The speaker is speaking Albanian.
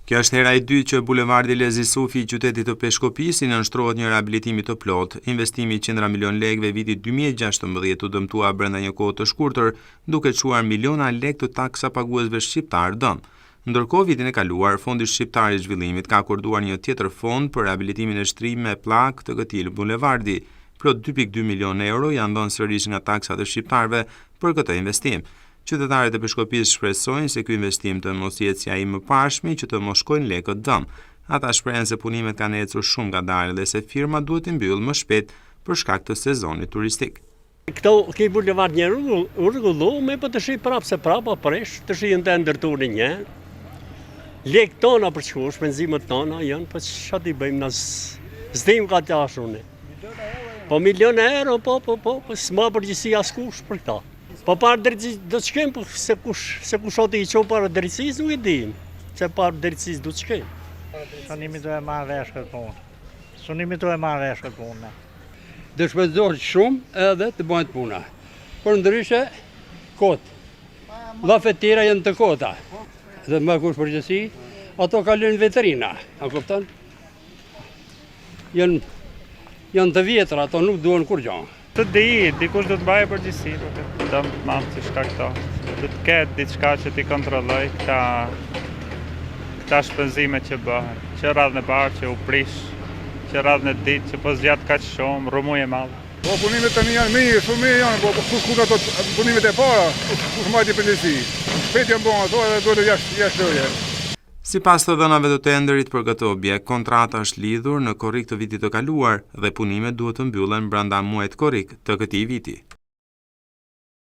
Kjo është hera e dytë që bulevardi Lezi Sufi i qytetit të Peshkopis i nënshtrohet një rehabilitimi të plot. Investimi 100 milion lekëve vitit 2016 u dëmtua brenda një kohë të shkurtër, duke çuar miliona lekë të taksa paguesve shqiptar dëm. Ndërkohë, vitin e kaluar, Fondi Shqiptar i Zhvillimit ka akorduar një tjetër fond për rehabilitimin e shtrim me plak të këtij bulevardi. Plot 2.2 milion euro janë dhënë sërish nga taksat e shqiptarëve për këtë investim. Qytetarët e Peshkopis shpresojnë se ky investim të mos jetë si ai më parshmi që të mos shkojnë lekët dëm. Ata shprehen se punimet kanë ecur shumë ngadalë dhe se firma duhet të mbyllë më shpejt për shkak të sezonit turistik. Këto bulevard një rregulluar, po të shi prapë se prapë presh, të shi të ndërtuar një. Lekë tona për çku, shpenzimet tona janë, po çfarë i bëjmë na s'dim ka dashur ne. Po milion euro, po, s'ma përgjithësi askush për këta. Po parë drejtësisë do të shkem, se kush oti i qohë parë drejtësisë nuk e dim, se parë drejtësisë do të shkem. Sunimi do e marrë vesh këtë punë. Sunimi do e marrë vesh këtë punë. Dhe shpenzohet shumë edhe të bëjnë puna. Por ndryshe, kotë. Llafet tjera janë të kota. Dhe më kush përgjithësi, ato kalojnë veterina, a kupton? Janë të vjetra, ato nuk duhen kur gjë. Të dikush do të baje përgjithësi, dëm të mamë që shka këto. Do të ketë diçka që t'i kontrolloj këta shpenzime që bëhen, që radhën e parë që u prish, që radhën e ditë që po zgjatë kaq shumë, rrëmuj e madhe. Po punimet tani janë mirë, shumë mirë janë, po kush ato punimet e para, kush majti përgjithësi. Shpejt janë bënë ato edhe duhet jashtë loje. Sipas të dhënave të tenderit për këtë objekt, kontrata është lidhur në korrik të vitit të kaluar dhe punimet duhet të mbyllen brenda muajit korrik të këtij viti.